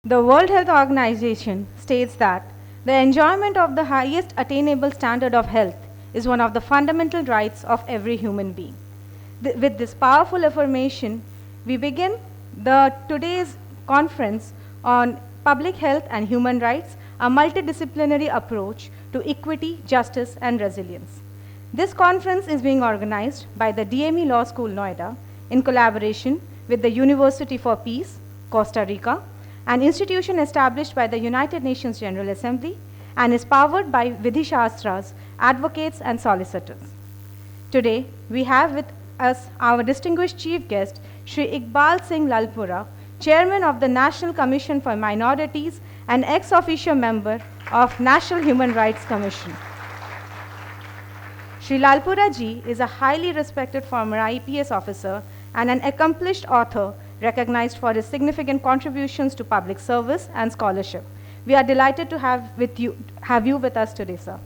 The World Health Organization states that the enjoyment of the highest attainable standard of health is one of the fundamental rights of every human being. With this powerful affirmation, we begin today's conference on public health and human rights, a multidisciplinary approach to equity, justice, and resilience. This conference is being organized by the DME Law School, Noida, in collaboration with the University for Peace, Costa Rica, an institution established by the United Nations General Assembly and is powered by Vidhi Shastras, advocates, and solicitors. Today, we have with us our distinguished chief guest, Shri Iqbal Singh Lalpura, Chairman of the National Commission for Minorities and ex officio member of National Human Rights Commission. Shri Lalpura ji is a highly respected former IPS officer and an accomplished author recognized for his significant contributions to public service and scholarship. We are delighted to have you with us today, sir.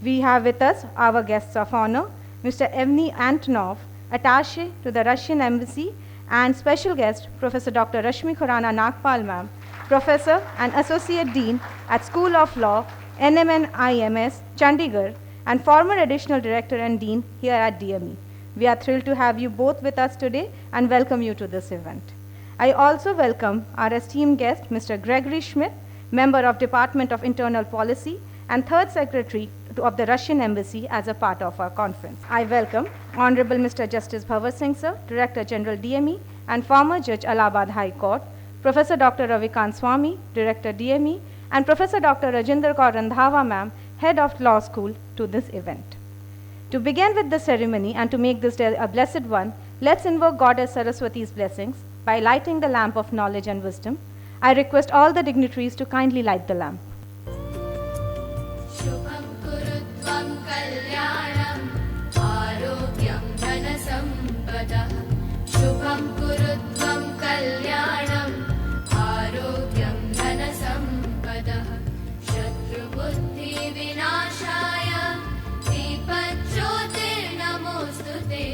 We have with us our guests of honor, Mr. Evgeny Antonov, attaché to the Russian Embassy, and special guest, Professor Dr. Rashmi Khurana Nagpal ma'am, Professor and Associate Dean at School of Law, NMNIMS, Chandigarh, and former Additional Director and Dean here at DME. We are thrilled to have you both with us today and welcome you to this event. I also welcome our esteemed guest, Mr. Gregory Schmidt, member of Department of Internal Policy and Third Secretary of the Russian Embassy as a part of our conference. I welcome Honorable Mr. Justice Bhavar Singh, sir, Director General DME and former Judge Allahabad High Court, Professor Dr. Ravikant Swamy, Director DME, and Professor Dr. Rajinder Kaur Randhawa ma'am, Head of Law School, to this event. To begin with the ceremony and to make this day a blessed one, let's invoke Goddess Saraswati's blessings by lighting the lamp of knowledge and wisdom. I request all the dignitaries to kindly light the lamp. Shubham kurutvam kalyanam arogyam dhanasampada. Shubham kurutvam kalyanam arogyam dhanasampada. Shatru buddhi vinashaya dipajyotir namostute.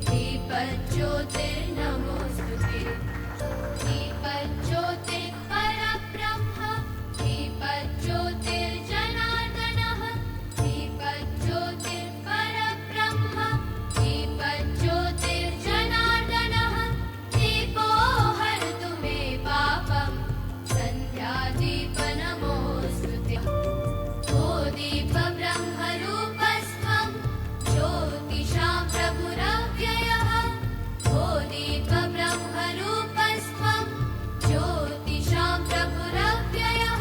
Dipajyotir namostute. Dipajyotir parabrahma. Dipajyotir janardana. Dipajyotir parabrahma. Dipajyotir janardana. Dipo hartu me papam. Sandhya deepa namostute. O deepa brahma rupastham. Jyotisham prabhuravyayah. O deepa brahma rupastham. Jyotisham prabhuravyayah.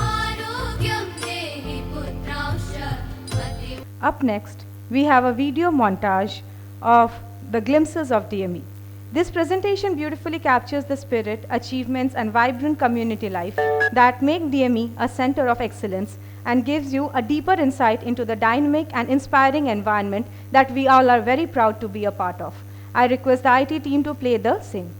Arogyam dehi putrausha mati. Up next, we have a video montage of the glimpses of DME. This presentation beautifully captures the spirit, achievements, and vibrant community life that make DME a center of excellence and gives you a deeper insight into the dynamic and inspiring environment that we all are very proud to be a part of. I request the IT team to play the same.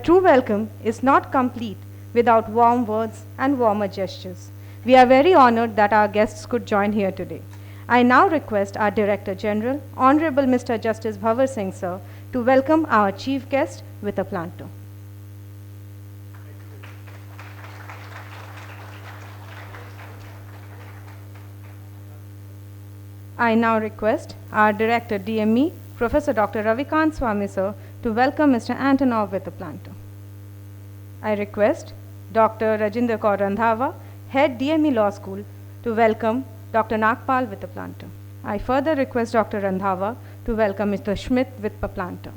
true welcome is not complete without warm words and warmer gestures. We are very honored that our guests could join here today. I now request our Director General, Honorable Mr. Justice Bhavar Singh Sir, to welcome our chief guest with a planter. I now request our Director DME, Professor Dr. Ravikant Swami Sir, to welcome Mr. Antonov with a planter. I request Dr. Rajinder Kaur Randhawa, Head DME Law School, to welcome Dr. Nagpal with a planter. I further request Dr. Randhawa to welcome Mr. Schmidt with a planter.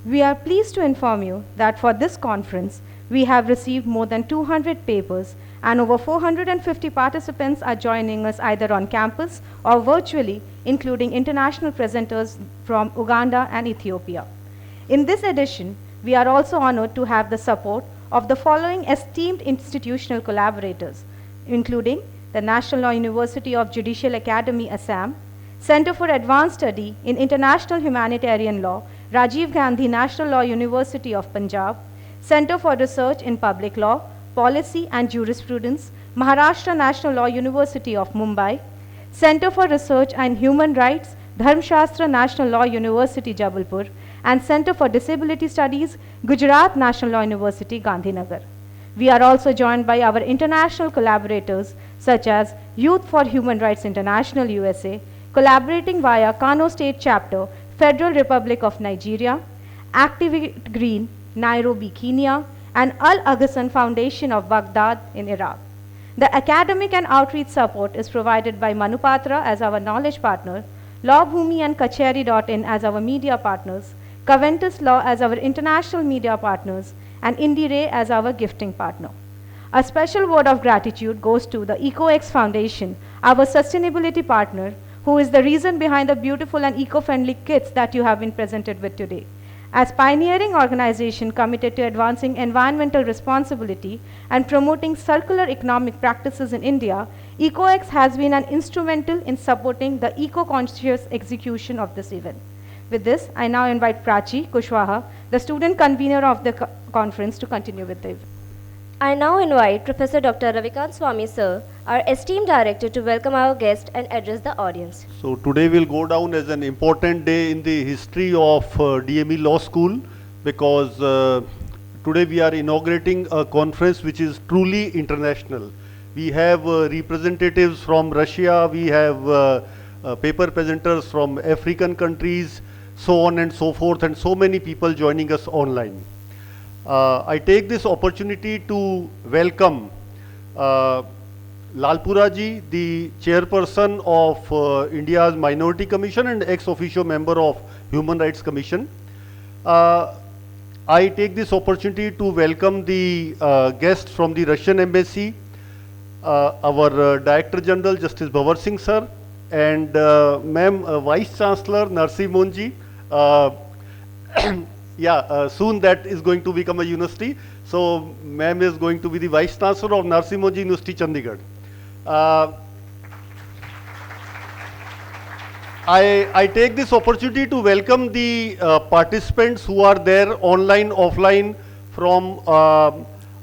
We are pleased to inform you that for this conference, we have received more than 200 papers and over 450 participants are joining us either on campus or virtually, including international presenters from Uganda and Ethiopia. In this edition, we are also honored to have the support of the following esteemed institutional collaborators, including the National Law University of Judicial Academy, Assam, Center for Advanced Study in International Humanitarian Law, Rajiv Gandhi National Law University of Punjab, Center for Research in Public Law, Policy and Jurisprudence, Maharashtra National Law University of Mumbai, Center for Research and Human Rights, Dharmshastra National Law University, Jabalpur, and Center for Disability Studies, Gujarat National Law University, Gandhinagar. We are also joined by our international collaborators such as Youth for Human Rights International, USA, collaborating via Kano State Chapter, Federal Republic of Nigeria, Activate Green, Nairobi, Kenya, and Al-Aghasan Foundation of Baghdad in Iraq. The academic and outreach support is provided by Manupatra as our knowledge partner, Law Bhumi and Kacheri.in as our media partners, Coventus Law as our international media partners, and IndyRay as our gifting partner. A special word of gratitude goes to the EcoX Foundation, our sustainability partner, who is the reason behind the beautiful and eco-friendly kits that you have been presented with today. As pioneering organization committed to advancing environmental responsibility and promoting circular economic practices in India, EcoX has been an instrumental in supporting the eco-conscious execution of this event. With this, I now invite Prachi Kushwaha, the student convener of the conference, to continue with the event. I now invite Professor Dr. Ravikant Swami Sir, our esteemed director, to welcome our guest and address the audience. So today will go down as an important day in the history of DME Law School, because today we are inaugurating a conference which is truly international. We have representatives from Russia, we have paper presenters from African countries, so on and so forth, and so many people joining us online. I take this opportunity to welcome Lalpura ji, the chairperson of India's Minority Commission and ex-officio member of Human Rights Commission. I take this opportunity to welcome the guests from the Russian Embassy, our Director General Justice Bhavar Singh Sir, and Ma'am Vice Chancellor Narsi Monji. Soon that is going to become a university. So, Ma'am is going to be the Vice Chancellor of Narsi Monji University, Chandigarh. I take this opportunity to welcome the participants who are there online, offline, from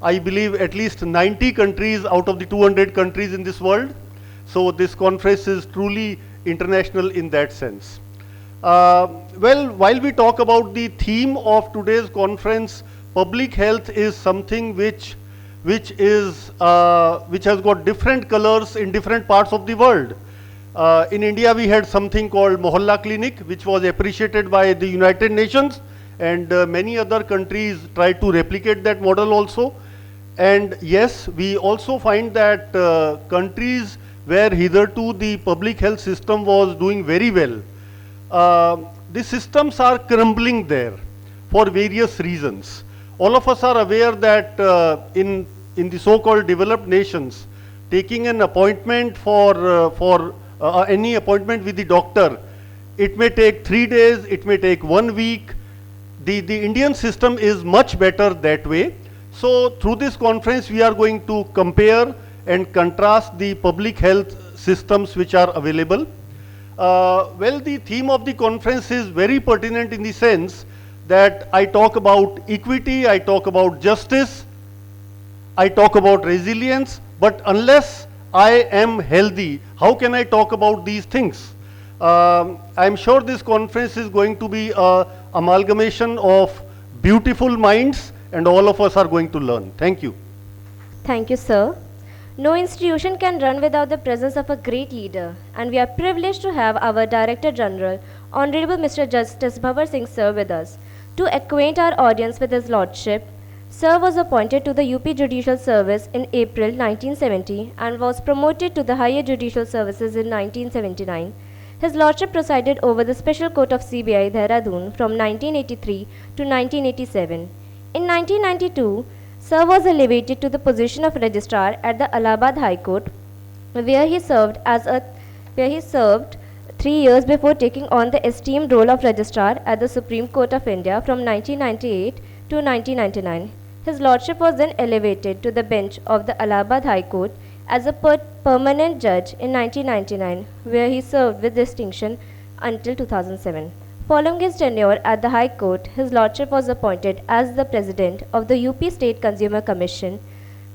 I believe at least 90 countries out of the 200 countries in this world. So, this conference is truly international in that sense. Well, while we talk about the theme of today's conference, public health is something which has got different colors in different parts of the world. In India, we had something called Mohalla Clinic, which was appreciated by the United Nations, and many other countries tried to replicate that model also. And yes, we also find that countries where hitherto the public health system was doing very well, the systems are crumbling there for various reasons. All of us are aware that in the so-called developed nations, taking an appointment for any appointment with the doctor, it may take 3 days, it may take 1 week. The Indian system is much better that way. So through this conference, we are going to compare and contrast the public health systems which are available. Well, the theme of the conference is very pertinent in the sense that I talk about equity, I talk about justice, I talk about resilience, but unless I am healthy, how can I talk about these things? I'm sure this conference is going to be an amalgamation of beautiful minds, and all of us are going to learn. Thank you. Thank you, sir. No institution can run without the presence of a great leader, and we are privileged to have our Director General, Honorable Mr. Justice Bhavar Singh sir with us. To acquaint our audience with his lordship, sir was appointed to the UP Judicial Service in April 1970 and was promoted to the higher judicial services in 1979. His lordship presided over the Special Court of CBI Dehradun from 1983 to 1987. In 1992, sir was elevated to the position of registrar at the Allahabad High Court, where he served 3 years before taking on the esteemed role of registrar at the Supreme Court of India from 1998 to 1999. His lordship was then elevated to the bench of the Allahabad High Court as a permanent judge in 1999, where he served with distinction until 2007. Following his tenure at the High Court, his lordship was appointed as the president of the UP State Consumer Commission.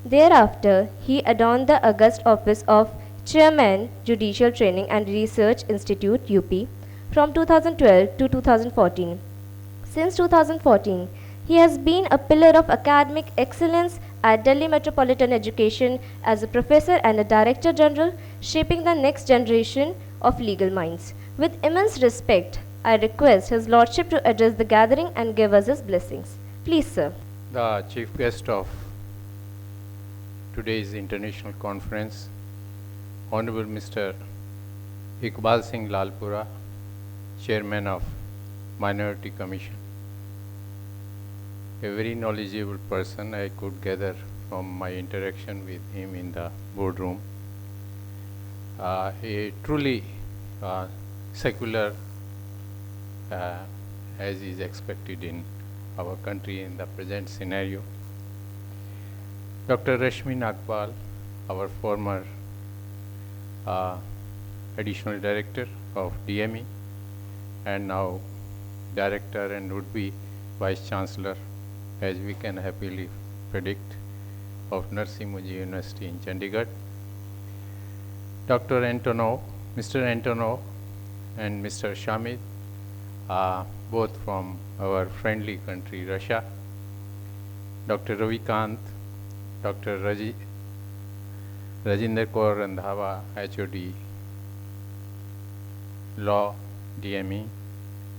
Thereafter, he adorned the august office of Chairman, Judicial Training and Research Institute, UP, from 2012 to 2014. Since 2014, he has been a pillar of academic excellence at Delhi Metropolitan Education as a professor and a director general, shaping the next generation of legal minds. With immense respect, I request His Lordship to address the gathering and give us his blessings. Please, sir. The chief guest of today's international conference, Honorable Mr. Iqbal Singh Lalpura, Chairman of Minority Commission. A very knowledgeable person I could gather from my interaction with him in the boardroom. A truly secular, as is expected in our country in the present scenario. Dr. Rashmi Nagpal, our former Additional Director of DME and now Director and would-be Vice Chancellor, as we can happily predict, of Nursing Muji University in Chandigarh. Dr. Antonov, Mr. Antonov and Mr. Shamid, both from our friendly country, Russia. Dr. Ravikant, Dr. Rajinder Kaur Randhawa, HOD, Law, DME,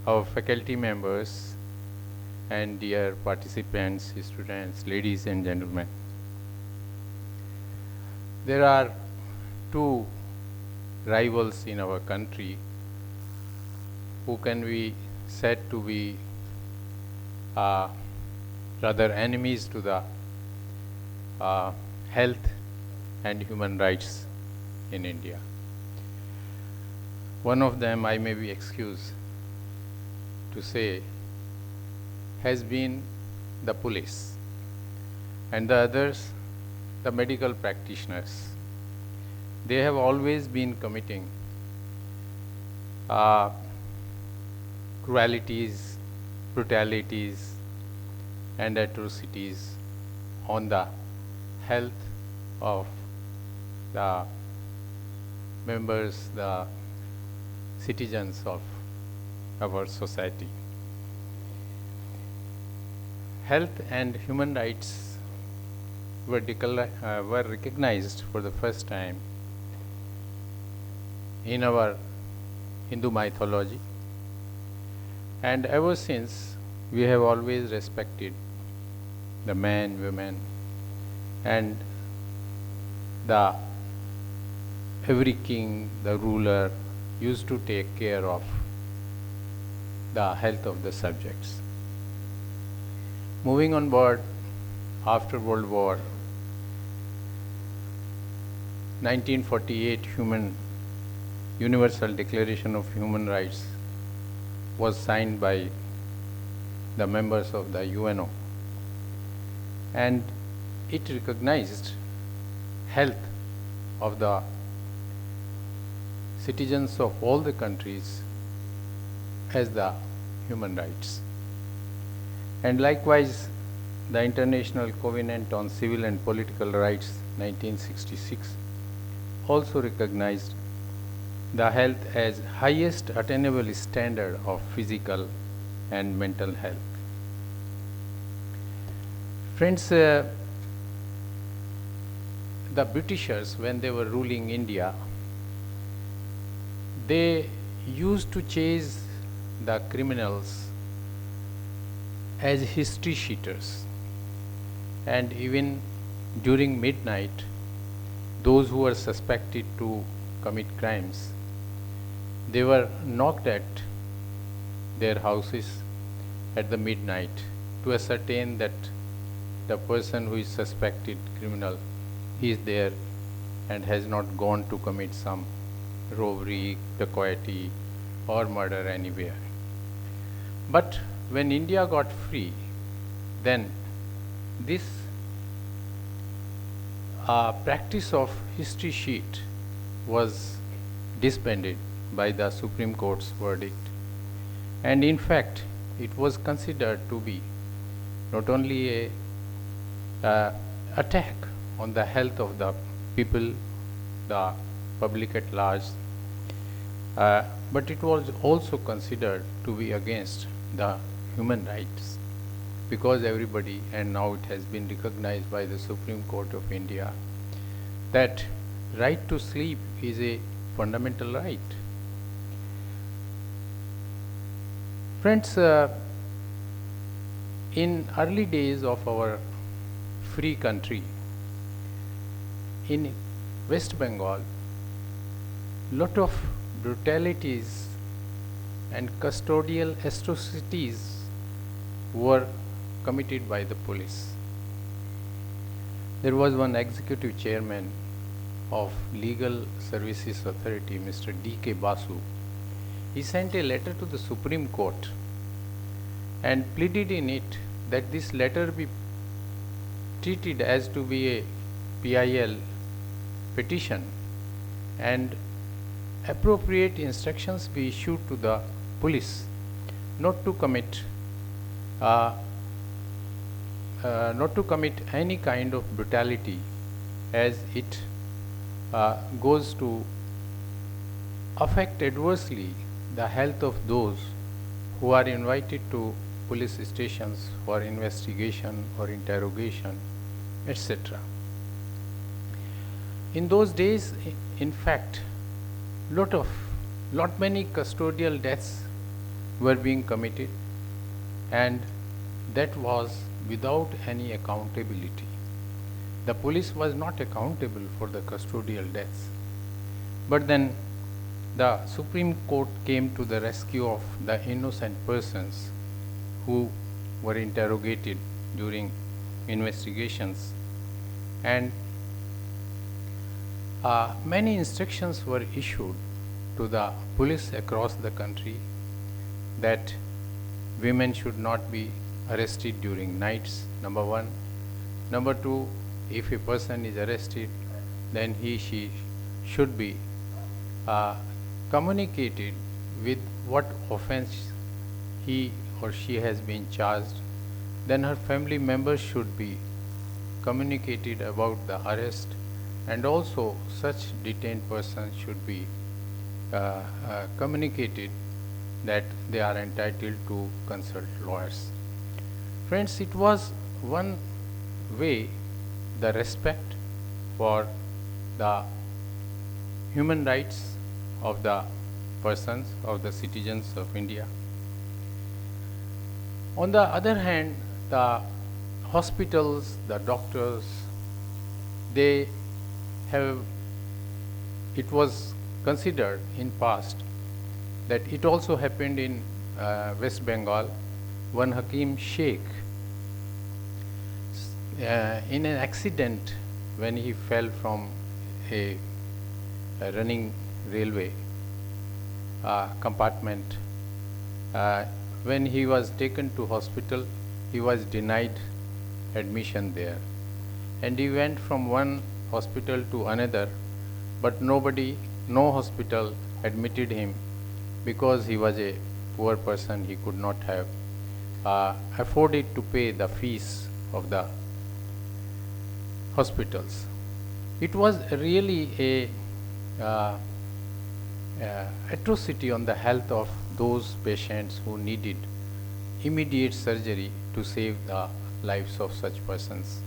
our faculty members, and dear participants, students, ladies and gentlemen. There are two rivals in our country who can be said to be rather enemies to the health and human rights in India. One of them, I may be excused to say, has been the police, and the others, the medical practitioners. They have always been committing cruelties, brutalities, and atrocities on the health of the members, the citizens of our society. Health and human rights were recognized for the first time in our Hindu mythology, and ever since we have always respected the men, women, and every king, the ruler used to take care of the health of the subjects. Moving on board after World War, 1948 Universal Declaration of Human Rights was signed by the members of the UNO, and it recognized health of the citizens of all the countries as the human rights. And likewise, the International Covenant on Civil and Political Rights 1966 also recognized the health as highest attainable standard of physical and mental health. Friends, the Britishers, when they were ruling India, they used to chase the criminals as history sheeters, and even during midnight, those who were suspected to commit crimes, they were knocked at their houses at the midnight to ascertain that the person who is suspected criminal is there and has not gone to commit some robbery, dacoity or murder anywhere. But when India got free, then this practice of history sheet was disbanded by the Supreme Court's verdict. And in fact, it was considered to be not only a attack on the health of the people, the public at large, but it was also considered to be against the human rights, because everybody, and now it has been recognized by the Supreme Court of India, that right to sleep is a fundamental right. Friends, in early days of our free country, in West Bengal, lot of brutalities and custodial atrocities were committed by the police. There was one executive chairman of Legal Services Authority, Mr. D.K. Basu. He sent a letter to the Supreme Court and pleaded in it that this letter be treated as to be a PIL petition and appropriate instructions be issued to the police not to commit any kind of brutality, as it goes to affect adversely the health of those who are invited to police stations for investigation or interrogation, etc. In those days, in fact, lot many custodial deaths were being committed, and that was without any accountability. The police was not accountable for the custodial deaths. But then the Supreme Court came to the rescue of the innocent persons who were interrogated during investigations, and many instructions were issued to the police across the country that women should not be arrested during nights, number one. Number two, if a person is arrested, then she should be communicated with what offense he or she has been charged. Then her family members should be communicated about the arrest, and also such detained persons should be communicated that they are entitled to consult lawyers. Friends, it was one way the respect for the human rights of the persons, of the citizens of India. On the other hand, the hospitals, the doctors, it was considered in past that it also happened in West Bengal. One Hakim Sheikh, in an accident when he fell from a running railway compartment, when he was taken to hospital, he was denied admission there, and he went from one hospital to another, but no hospital admitted him because he was a poor person. He could not have afforded to pay the fees of the hospitals. It was really a atrocity on the health of those patients who needed immediate surgery to save the lives of such persons.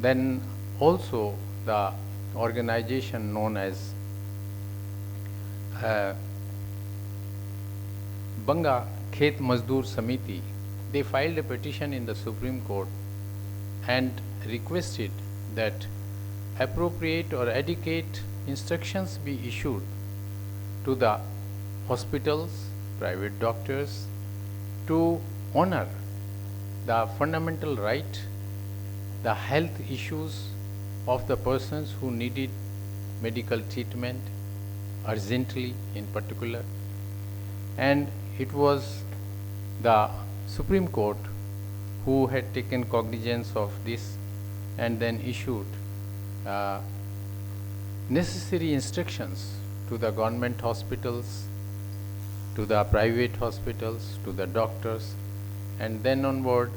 Then also the organization known as Banga Khet Mazdoor Samiti, they filed a petition in the Supreme Court and requested that appropriate or adequate instructions be issued to the hospitals, private doctors, to honor the fundamental right, the health issues of the persons who needed medical treatment urgently in particular. And it was the Supreme Court who had taken cognizance of this and then issued necessary instructions to the government hospitals, to the private hospitals, to the doctors, and then onward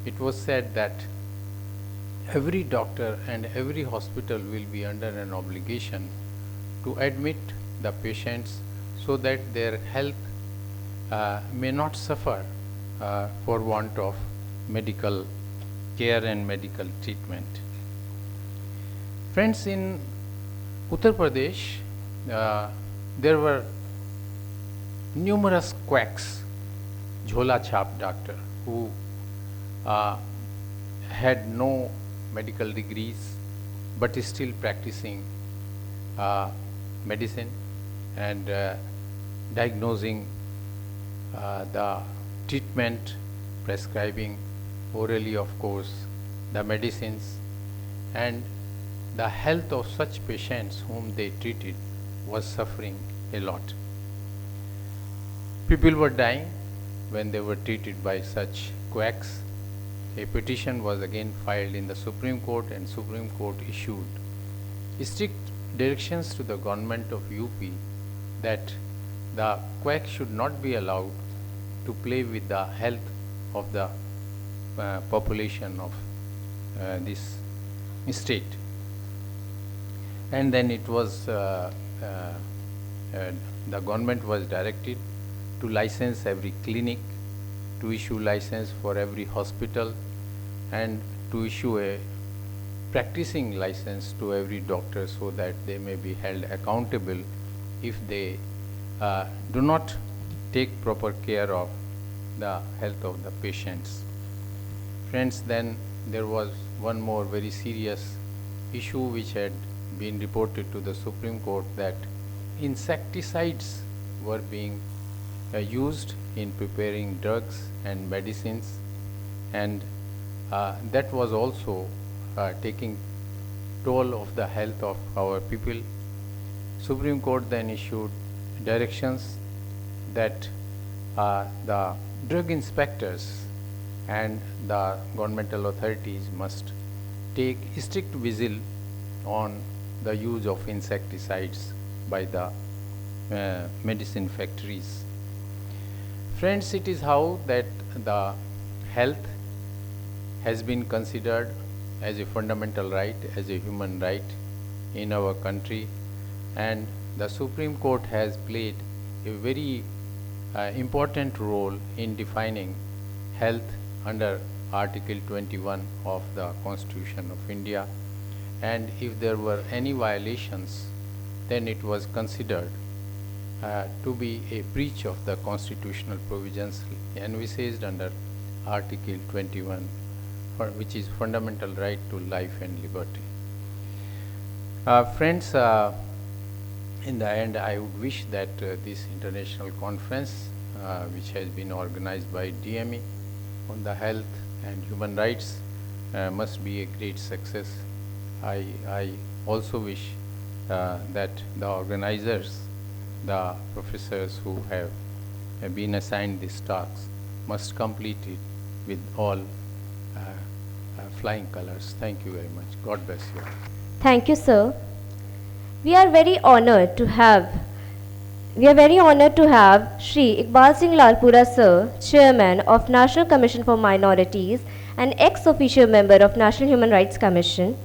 it was said that every doctor and every hospital will be under an obligation to admit the patients so that their health may not suffer for want of medical care and medical treatment. Friends, in Uttar Pradesh, there were numerous quacks, jhola chap doctor, who had no medical degrees but is still practicing medicine and diagnosing the treatment, prescribing orally, of course, the medicines, and the health of such patients whom they treated was suffering a lot. People were dying when they were treated by such quacks. A petition was again filed in the Supreme Court, and Supreme Court issued strict directions to the government of UP that the quack should not be allowed to play with the health of the population of this state. And then it was the government was directed to license every clinic, to issue license for every hospital, and to issue a practicing license to every doctor so that they may be held accountable if they do not take proper care of the health of the patients. Friends, then there was one more very serious issue which had been reported to the Supreme Court, that insecticides were being used in preparing drugs and medicines, and that was also taking toll of the health of our people. Supreme Court then issued directions that the drug inspectors and the governmental authorities must take strict vigil on the use of insecticides by the medicine factories. Friends, it is how that the health has been considered as a fundamental right, as a human right in our country, and the Supreme Court has played a very important role in defining health under Article 21 of the Constitution of India, and if there were any violations, then it was considered to be a breach of the constitutional provisions envisaged under Article 21, which is fundamental right to life and liberty. Friends, in the end, I would wish that this international conference, which has been organized by DME on the health and human rights, must be a great success. I also wish that the organizers, the professors who have been assigned these talks, must complete it with all flying colors. Thank you very much. God bless you. Thank you, sir. We are very honored to have We are very honored to have Shri Iqbal Singh Lalpura Sir, Chairman of National Commission for Minorities and ex-officio member of National Human Rights Commission.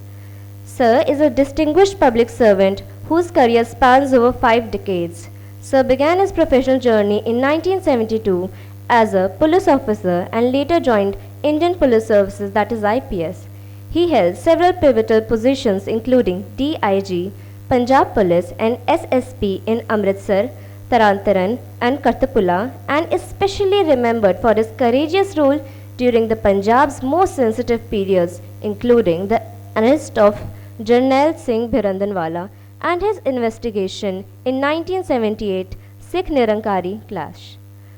Sir is a distinguished public servant whose career spans over 5 decades. Sir began his professional journey in 1972 as a police officer and later joined Indian Police Services, that is IPS. He held several pivotal positions including DIG, Punjab Police and SSP in Amritsar, Tarantaran and Kartapula, and is especially remembered for his courageous role during the Punjab's most sensitive periods, including the arrest of Jarnail Singh Bhirandanwala and his investigation in 1978 Sikh Nirankari clash.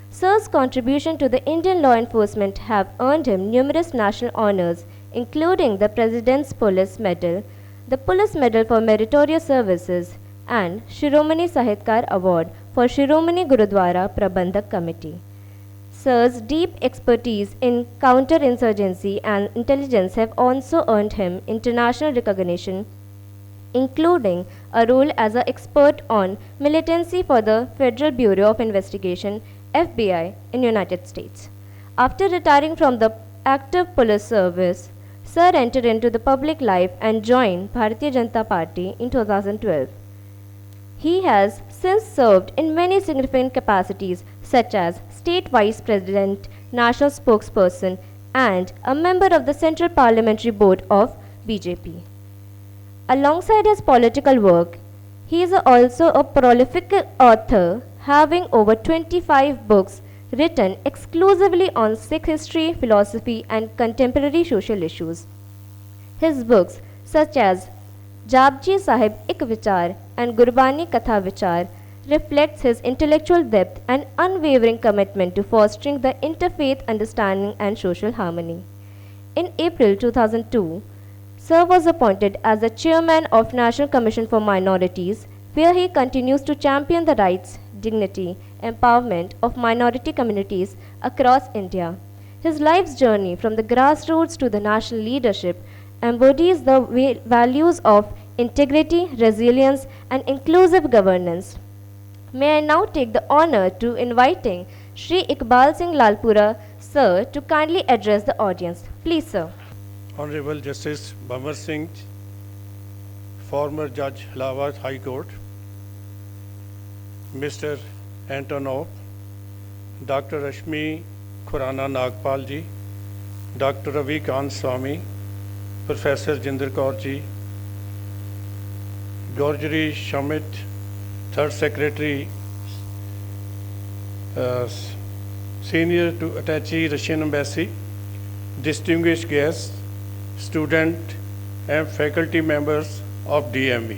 Sir's contribution to the Indian law enforcement have earned him numerous national honors, including the President's Police Medal, the Police Medal for Meritorious Services, and Shiromani Sahitkar Award for Shiromani Gurudwara Prabandhak Committee. Sir's deep expertise in counterinsurgency and intelligence have also earned him international recognition, including a role as an expert on militancy for the Federal Bureau of Investigation (FBI) in United States. After retiring from the active police service, Sir entered into the public life and joined Bharatiya Janata Party in 2012. He has since served in many significant capacities such as State Vice President, National Spokesperson, and a member of the Central Parliamentary Board of BJP. Alongside his political work, he is also a prolific author, having over 25 books written exclusively on Sikh history, philosophy, and contemporary social issues. His books, such as Japji Sahib Ik Vichar and Gurbani Katha Vichar, reflects his intellectual depth and unwavering commitment to fostering the interfaith understanding and social harmony. In April 2002, Sir was appointed as the chairman of National Commission for Minorities, where he continues to champion the rights, dignity, empowerment of minority communities across India. His life's journey from the grassroots to the national leadership embodies the values of integrity, resilience, and inclusive governance. May I now take the honor to inviting Shri Iqbal Singh Lalpura, Sir, to kindly address the audience. Please, Sir. Honorable Justice Bamar Singh, former Judge Allahabad High Court, Mr. Antonov, Dr. Rashmi Khurana Nagpal ji, Dr. Ravi Kant Swami, Professor Jinder Kaur ji, Gorjari Shamit, Third Secretary, Senior to Attaché Russian Embassy, distinguished guests, student and faculty members of DMV.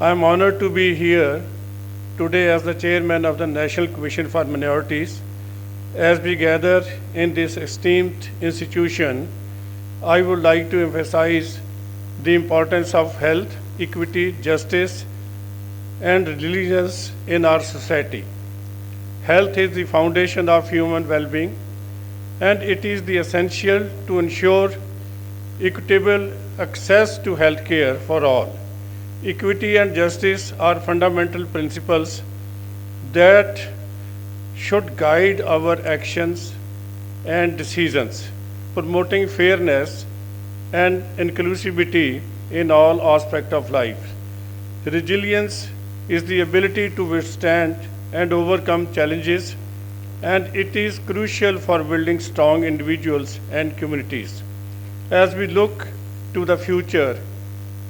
I am honored to be here today as the chairman of the National Commission for Minorities. As we gather in this esteemed institution, I would like to emphasize the importance of health, equity, justice, and resilience in our society. Health is the foundation of human well-being, and it is the essential to ensure equitable access to health care for all. Equity and justice are fundamental principles that should guide our actions and decisions, promoting fairness and inclusivity in all aspects of life. Resilience is the ability to withstand and overcome challenges, and it is crucial for building strong individuals and communities. As we look to the future,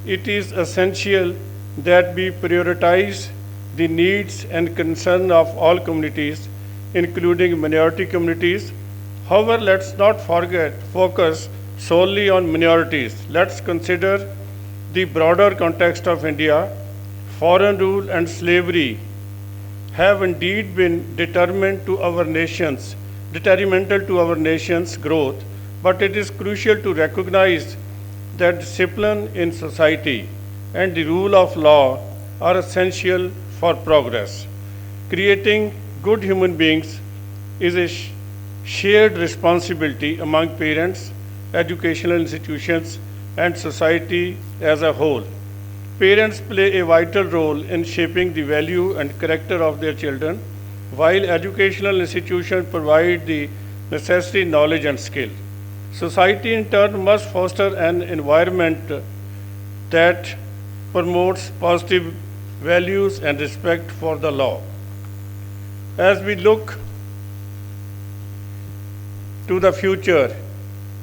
it is essential that we prioritize the needs and concerns of all communities, including minority communities. However, let's not focus solely on minorities. Let's consider the broader context of India. Foreign rule and slavery have indeed been detrimental to our nation's growth, but it is crucial to recognize that discipline in society and the rule of law are essential for progress. Creating good human beings is a shared responsibility among parents, educational institutions, and society as a whole. Parents play a vital role in shaping the value and character of their children, while educational institutions provide the necessary knowledge and skill. Society, in turn, must foster an environment that promotes positive values and respect for the law. As we look to the future,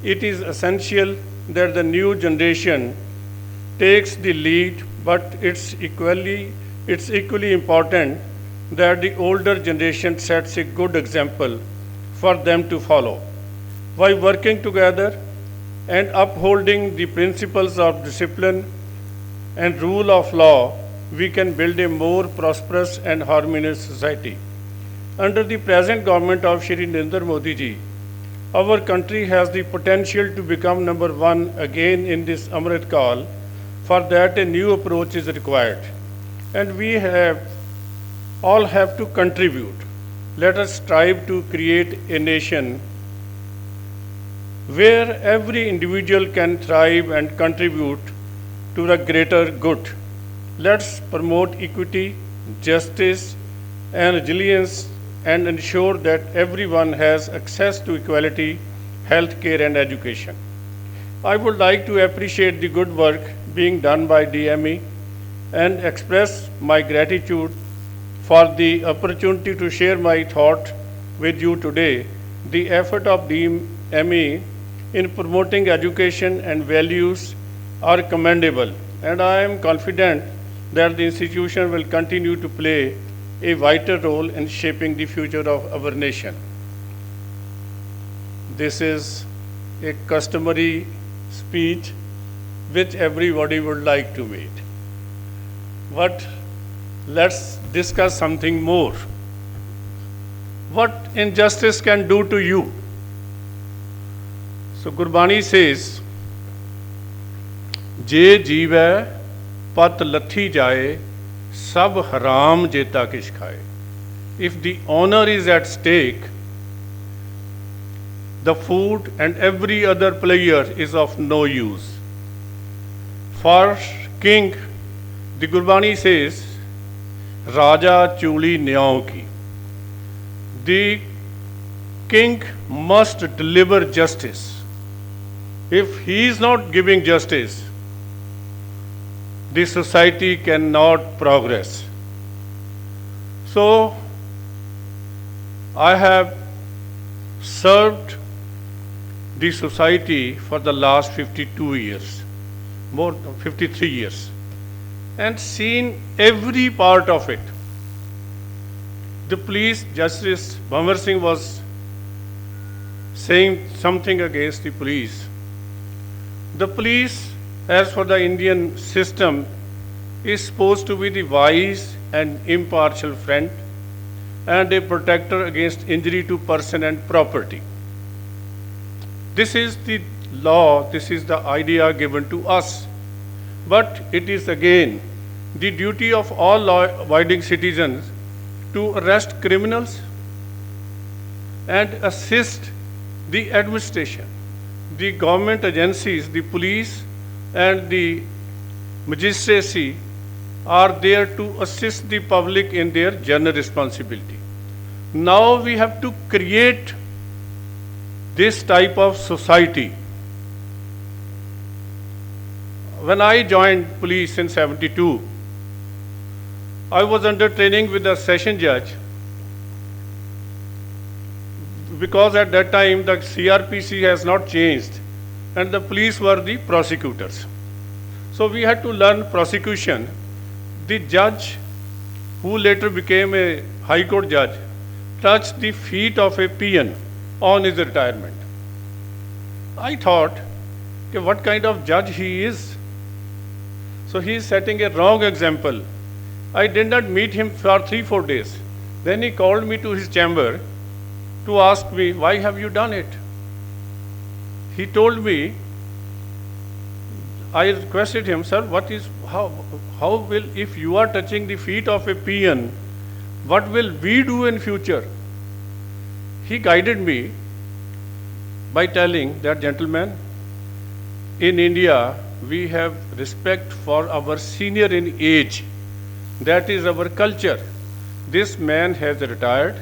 it is essential that the new generation takes the lead, but it's equally important that the older generation sets a good example for them to follow. By working together and upholding the principles of discipline and rule of law, we can build a more prosperous and harmonious society. Under the present government of Shri Narendra Modi ji, our country has the potential to become number one again in this Amrit Kal. For that, a new approach is required, and we all have to contribute. Let us strive to create a nation where every individual can thrive and contribute to the greater good. Let's promote equity, justice, and resilience and ensure that everyone has access to equality, health care, and education. I would like to appreciate the good work being done by DME and express my gratitude for the opportunity to share my thought with you today. The effort of DME in promoting education and values are commendable, and I am confident that the institution will continue to play a vital role in shaping the future of our nation. This is a customary speech which everybody would like to meet. But let's discuss something more. What injustice can do to you? So Gurbani says, Je jeevai pat lathi jaye, sab haram jeta kish khaye. If the honor is at stake, the food and every other player is of no use. For king, the Gurbani says, Raja chuli nyao ki. The king must deliver justice. If he is not giving justice, the society cannot progress. So, I have served the society for the last 52 years, more than 53 years, and seen every part of it. The police, Justice Bhamar Singh was saying something against the police. The police, as for the Indian system, is supposed to be the wise and impartial friend and a protector against injury to person and property. This is the law, this is the idea given to us. But it is again the duty of all law-abiding citizens to arrest criminals and assist the administration, the government agencies, the police and the magistracy are there to assist the public in their general responsibility. Now we have to create this type of society. When I joined police in 72, I was under training with a session judge because at that time the CRPC has not changed and the police were the prosecutors. So we had to learn prosecution. The judge, who later became a High Court judge, touched the feet of a peon on his retirement. I thought, okay, what kind of judge he is? So he is setting a wrong example. I did not meet him for 3-4 days. Then he called me to his chamber to ask me, why have you done it? He told me, I requested him, sir, how will, if you are touching the feet of a peon, what will we do in future? He guided me by telling that, gentlemen, in India, we have respect for our senior in age. That is our culture. This man has retired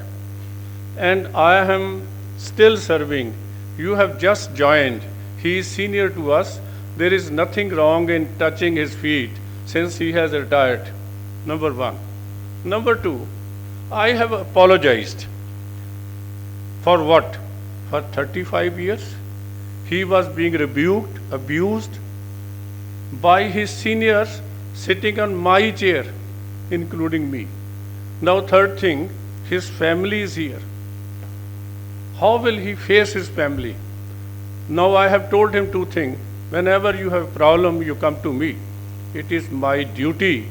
and I am still serving. You have just joined. He is senior to us. There is nothing wrong in touching his feet since he has retired. Number one. Number two, I have apologized. For what? For 35 years, he was being rebuked, abused by his seniors sitting on my chair, including me. Now, third thing, his family is here. How will he face his family? Now, I have told him two things. Whenever you have a problem, you come to me. It is my duty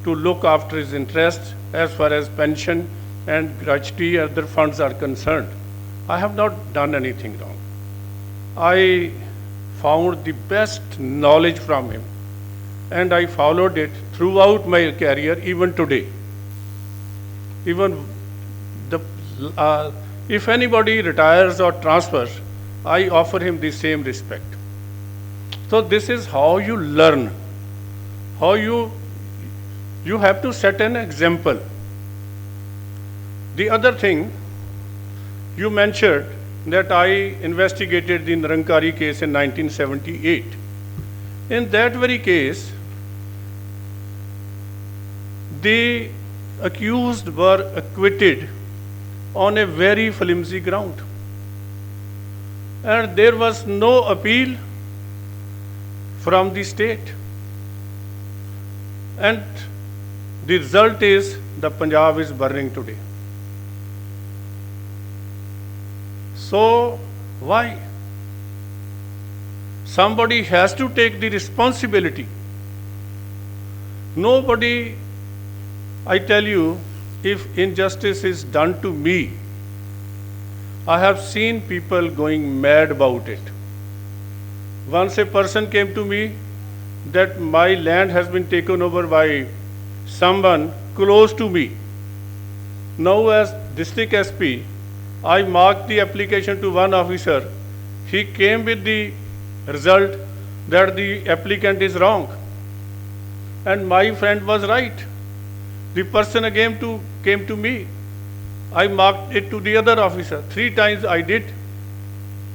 to look after his interests as far as pension and gratuity and other funds are concerned. I have not done anything wrong. I found the best knowledge from him and I followed it throughout my career, even today. Even if anybody retires or transfers, I offer him the same respect. So this is how you learn, how you have to set an example. The other thing, you mentioned that I investigated the Nirankari case in 1978. In that very case, the accused were acquitted on a very flimsy ground. And there was no appeal from the state. And the result is the Punjab is burning today. So, why? Somebody has to take the responsibility. Nobody, I tell you, if injustice is done to me, I have seen people going mad about it. Once a person came to me that my land has been taken over by someone close to me. Now as district SP, I marked the application to one officer. He came with the result that the applicant is wrong. And my friend was right. The person again came to me. I marked it to the other officer. 3 times I did.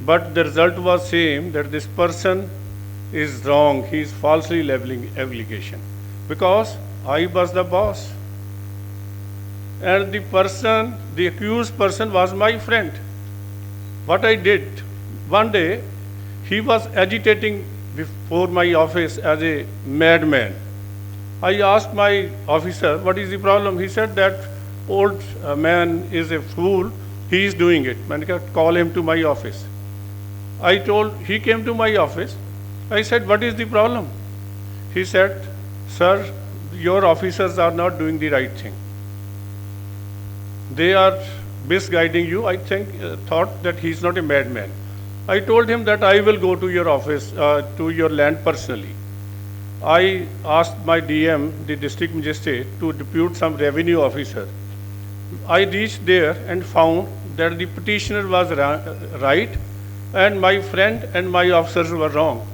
But the result was same, that this person is wrong. He is falsely leveling application. Because I was the boss. And the accused person was my friend. What I did, one day, he was agitating before my office as a madman. I asked my officer, what is the problem? He said that old man is a fool, he is doing it. I call him to my office. He came to my office. I said, what is the problem? He said, sir, your officers are not doing the right thing. They are misguiding you. I thought that he is not a madman. I told him that I will go to your office, to your land personally. I asked my DM, the district magistrate, to depute some revenue officer. I reached there and found that the petitioner was right and my friend and my officers were wrong.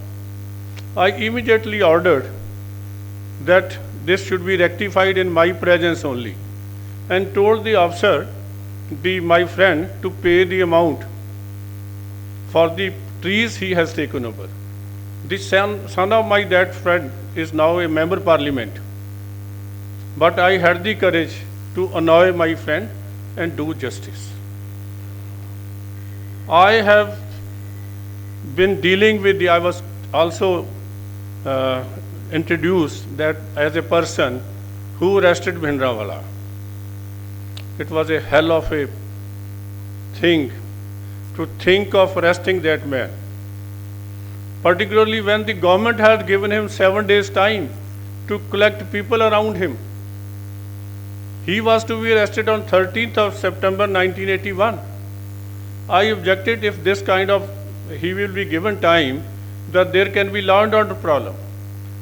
I immediately ordered that this should be rectified in my presence only, and told the officer, my friend, to pay the amount for the trees he has taken over. The son of my dead friend is now a member parliament. But I had the courage to annoy my friend and do justice. I have been dealing with I was also introduced that as a person who arrested Bhindranwala. It was a hell of a thing to think of arresting that man. Particularly when the government had given him 7 days time to collect people around him. He was to be arrested on 13th of September 1981. I objected if this kind of, he will be given time, that there can be law and order problem.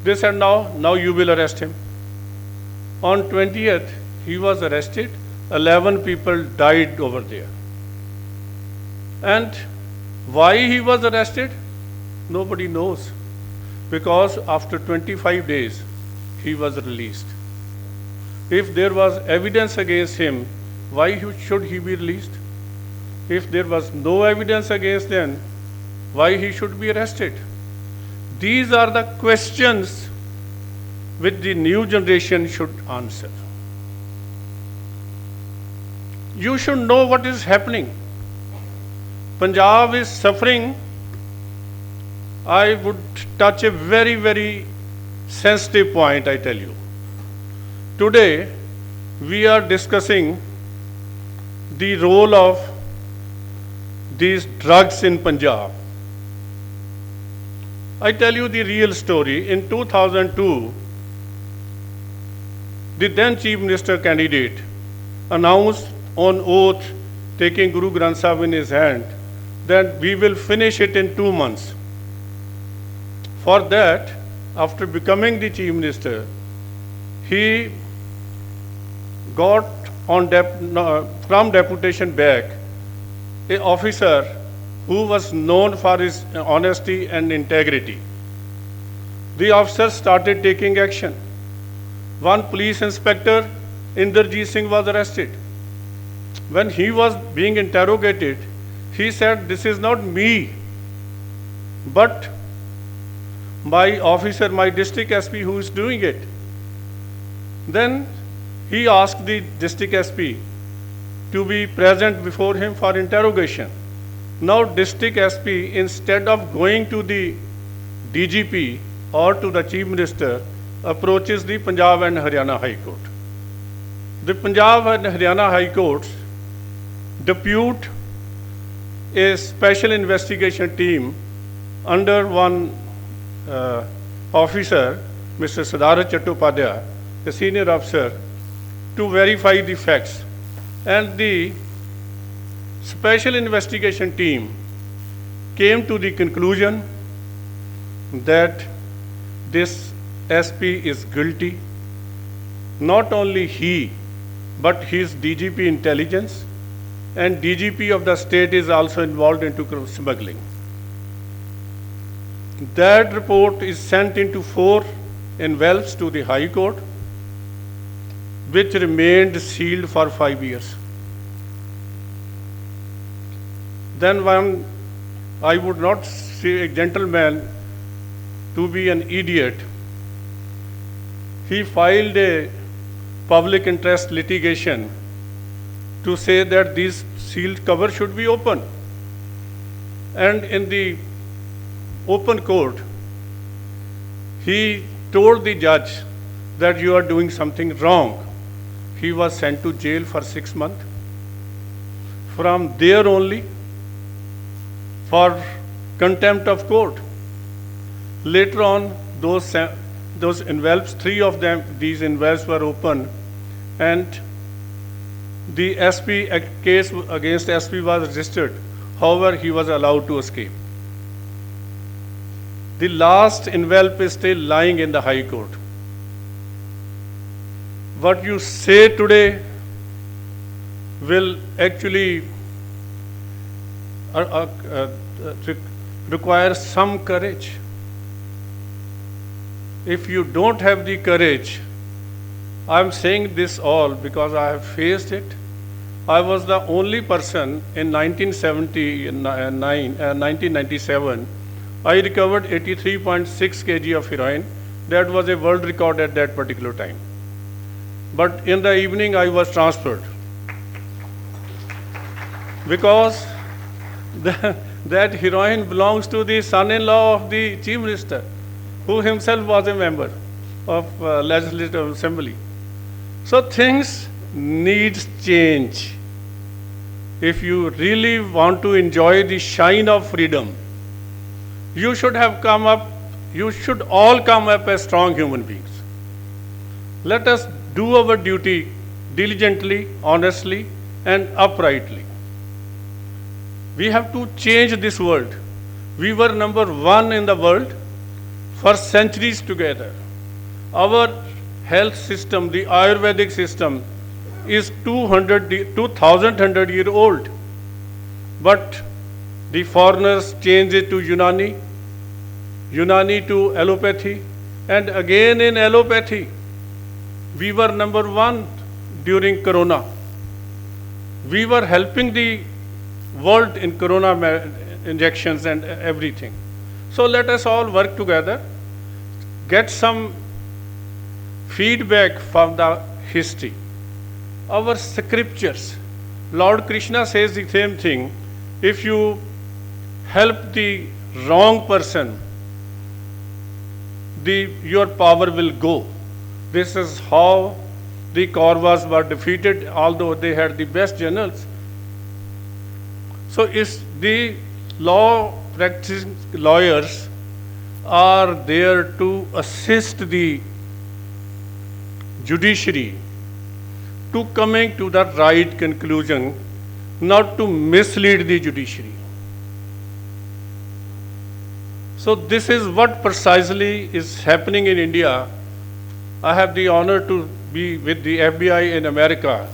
They said, now you will arrest him. On 20th, he was arrested. 11 people died over there. And why he was arrested? Nobody knows. because after 25 days he was released. If there was evidence against him, why should he be released? If there was no evidence against him, why he should be arrested? These are the questions which the new generation should answer. You should know what is happening. Punjab is suffering. I would touch a very, very sensitive point, I tell you. Today, we are discussing the role of these drugs in Punjab. I tell you the real story. In 2002, the then Chief Minister candidate announced on oath, taking Guru Granth Sahib in his hand, that we will finish it in 2 months. For that, after becoming the Chief Minister, he got on from deputation back an officer who was known for his honesty and integrity. The officer started taking action. One police inspector, Inderjeet Singh, was arrested. When he was being interrogated, he said, "This is not me, but my officer, my district SP who is doing it." Then he asked the district SP to be present before him for interrogation. Now district SP, instead of going to the DGP or to the Chief Minister, approaches the Punjab and Haryana High Court. The Punjab and Haryana High Courts depute a special investigation team under one officer, Mr. Sadarat Chattopadhyay, a senior officer, to verify the facts. And the special investigation team came to the conclusion that this SP is guilty. Not only he, but his DGP intelligence and DGP of the state is also involved into smuggling. That report is sent into 4 envelopes to the High Court, which remained sealed for 5 years. Then when I would not say a gentleman to be an idiot, he filed a public interest litigation to say that these sealed cover should be open. And in the open court, he told the judge that you are doing something wrong. He was sent to jail for 6 months. From there only, for contempt of court. Later on, those envelopes, 3 of them, these envelopes were open, and the SP, a case against SP was registered. However, he was allowed to escape. The last envelope is still lying in the High Court. What you say today will actually require some courage. If you don't have the courage, I'm saying this all because I have faced it. I was the only person in 1997. I recovered 83.6 kg of heroin. That was a world record at that particular time. But in the evening, I was transferred because that heroin belongs to the son-in-law of the Chief Minister, who himself was a member of Legislative Assembly. So things need change. If you really want to enjoy the shine of freedom, you should all come up as strong human beings. Let us do our duty diligently, honestly, and uprightly. We have to change this world. We were number 1 in the world for centuries together. Our health system, the Ayurvedic system, is 2,100 years old. But the foreigners changed it to Unani. Unani to allopathy, and again in allopathy, we were number one during Corona. We were helping the world in Corona injections and everything. So let us all work together, get some feedback from the history. Our scriptures, Lord Krishna says the same thing. If you help the wrong person, your power will go. This is how the Kauravas were defeated, although they had the best generals. So is the law practicing lawyers are there to assist the judiciary to coming to the right conclusion, not to mislead the judiciary. So this is what precisely is happening in India. I have the honor to be with the FBI in America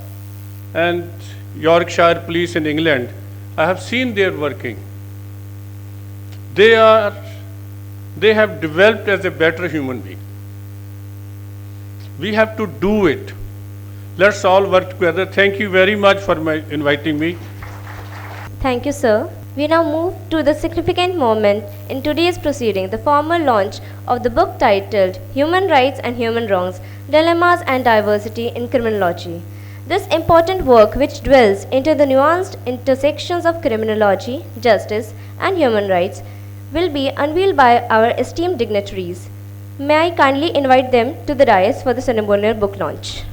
and Yorkshire Police in England. I have seen their working. They have developed as a better human being. We have to do it. Let's all work together. Thank you very much for inviting me. Thank you, sir. We now move to the significant moment in today's proceeding, the formal launch of the book titled Human Rights and Human Wrongs, Dilemmas and Diversity in Criminology. This important work, which dwells into the nuanced intersections of criminology, justice, and human rights, will be unveiled by our esteemed dignitaries. May I kindly invite them to the dais for the ceremonial book launch.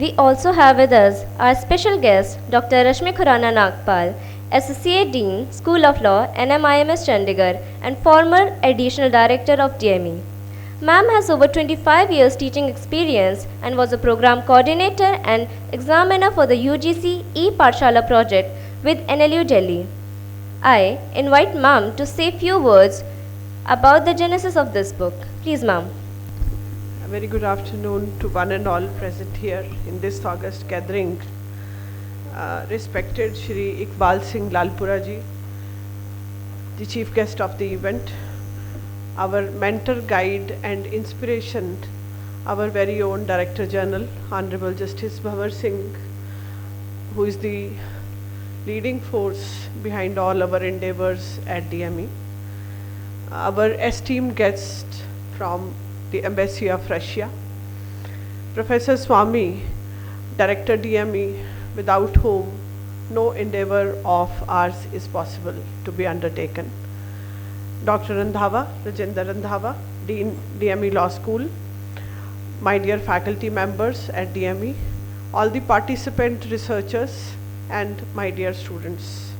We also have with us our special guest, Dr. Rashmi Khurana Nagpal, Associate Dean, School of Law, NMIMS Chandigarh, and former Additional Director of DME. Ma'am has over 25 years teaching experience and was a program coordinator and examiner for the UGC e-Pathshala project with NLU Delhi. I invite Ma'am to say few words about the genesis of this book. Please, Ma'am. A very good afternoon to one and all present here in this august gathering. Respected Shri Iqbal Singh Lalpura ji, the chief guest of the event, our mentor, guide and inspiration, our very own Director General, Honorable Justice Bhavar Singh, who is the leading force behind all our endeavors at DME, our esteemed guest from the Embassy of Russia, Professor Swami, Director DME, without whom no endeavor of ours is possible to be undertaken, Dr. Randhawa, Rajendra Randhawa, Dean, DME Law School, my dear faculty members at DME, all the participant researchers, and my dear students.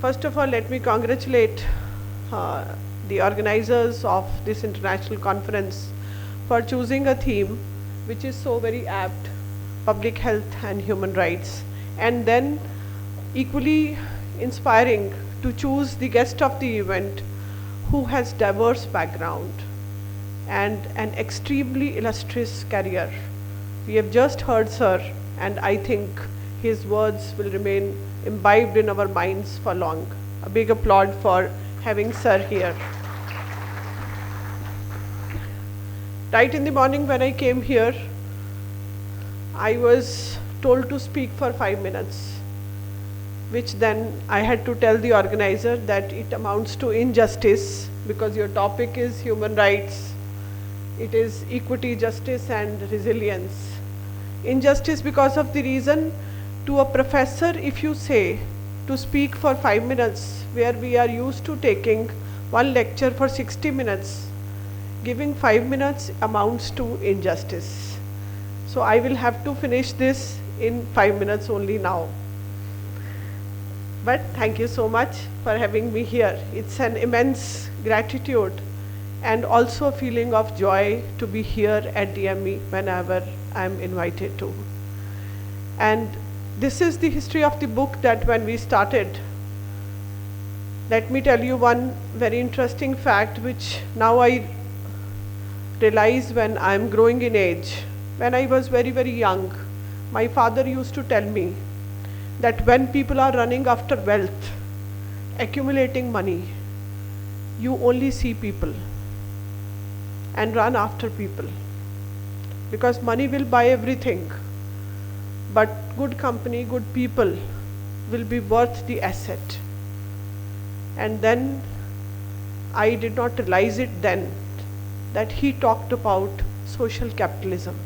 First of all, let me congratulate the organizers of this international conference for choosing a theme which is so very apt, public health and human rights, and then equally inspiring to choose the guest of the event who has diverse background and an extremely illustrious career. We have just heard sir, and I think his words will remain imbibed in our minds for long. A big applaud for having sir here. Right in the morning when I came here, I was told to speak for 5 minutes, which then I had to tell the organizer that it amounts to injustice because your topic is human rights, it is equity, justice and resilience. Injustice because of the reason To a professor, if you say to speak for 5 minutes, where we are used to taking one lecture for 60 minutes, giving 5 minutes amounts to injustice. So I will have to finish this in 5 minutes only now. But thank you so much for having me here. It's an immense gratitude and also a feeling of joy to be here at DME whenever I'm invited to. And this is the history of the book that when we started, let me tell you one very interesting fact which now I realize when I'm growing in age. When I was very, very young, my father used to tell me that when people are running after wealth, accumulating money, you only see people and run after people, because money will buy everything, but good company, good people will be worth the asset. And then I did not realize it then that he talked about social capitalism.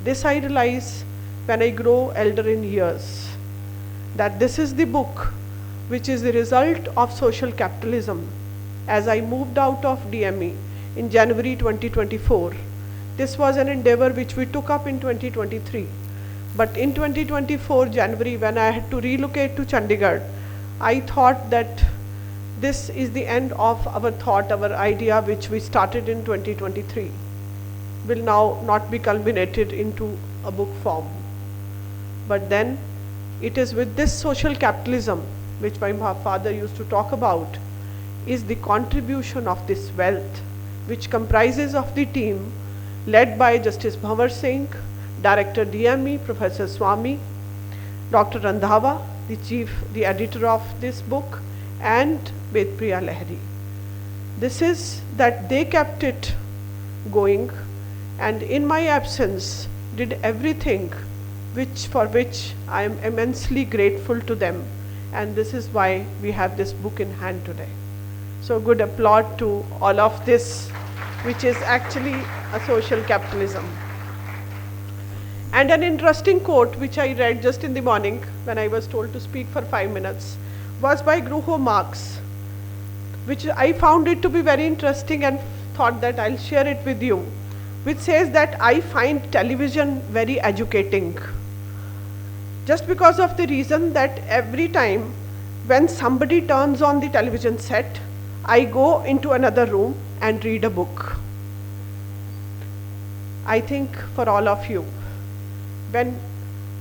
This I realize when I grow elder in years, that this is the book which is the result of social capitalism. As I moved out of DME in January 2024, this was an endeavor which we took up in 2023. But in 2024 January, when I had to relocate to Chandigarh, I thought that this is the end of our thought, our idea which we started in 2023 will now not be culminated into a book form. But then it is with this social capitalism which my father used to talk about, is the contribution of this wealth which comprises of the team led by Justice Bhavar Singh, Director DME, Professor Swami, Dr. Randhawa, the editor of this book, and Vedpriya Lahiri. This is that they kept it going, and in my absence did everything for which I am immensely grateful to them, and this is why we have this book in hand today. So good applaud to all of this, which is actually a social capitalism. And an interesting quote which I read just in the morning when I was told to speak for 5 minutes was by Groucho Marx, which I found it to be very interesting and thought that I'll share it with you, which says that I find television very educating. Just because of the reason that every time when somebody turns on the television set, I go into another room and read a book. I think for all of you, when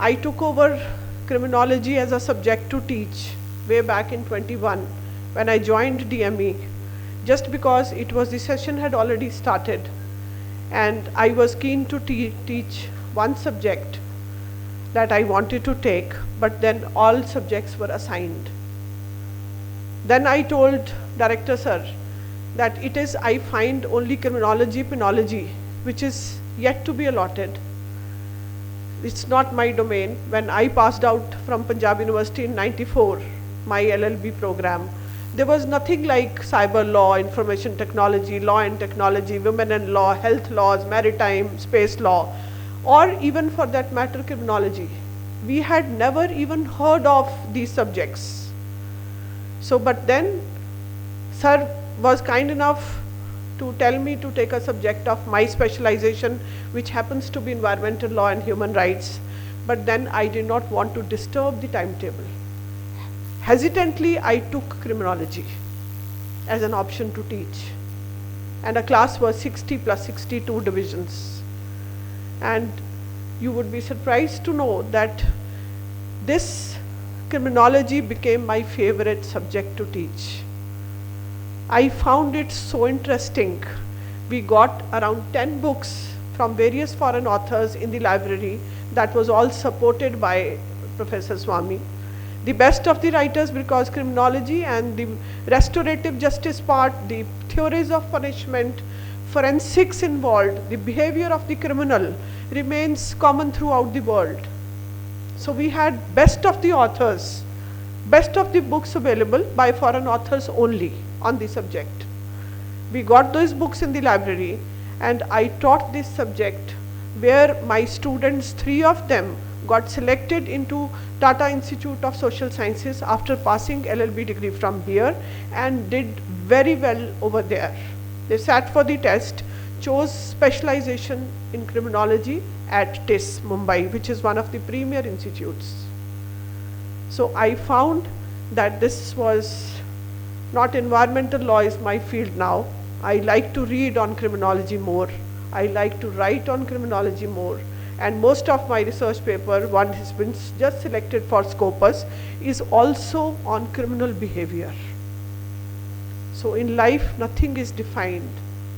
I took over criminology as a subject to teach way back in 21, when I joined DME, just because it was the session had already started and I was keen to teach one subject that I wanted to take, but then all subjects were assigned. Then I told Director Sir that it is, I find only criminology, penology, which is yet to be allotted. It's not my domain. When I passed out from Punjab University in 94, my LLB program, there was nothing like cyber law, information technology, law and technology, women and law, health laws, maritime, space law, or even for that matter criminology. We had never even heard of these subjects. So, but then Sir was kind enough to tell me to take a subject of my specialization, which happens to be environmental law and human rights. But then I did not want to disturb the timetable. Hesitantly, I took criminology as an option to teach. And a class was 60 plus 62 divisions. And you would be surprised to know that this criminology became my favorite subject to teach. I found it so interesting. We got around 10 books from various foreign authors in the library that was all supported by Professor Swami. The best of the writers, because criminology and the restorative justice part, the theories of punishment, forensics involved, the behavior of the criminal remains common throughout the world. So we had best of the authors, best of the books available by foreign authors only on the subject. We got those books in the library and I taught this subject where my students, 3 of them got selected into Tata Institute of Social Sciences after passing LLB degree from here and did very well over there. They sat for the test, chose specialization in criminology at TIS, Mumbai, which is one of the premier institutes. So I found that this was not environmental law is my field now. I like to read on criminology more. I like to write on criminology more. And most of my research paper, one has been just selected for Scopus, is also on criminal behavior. So in life, nothing is defined.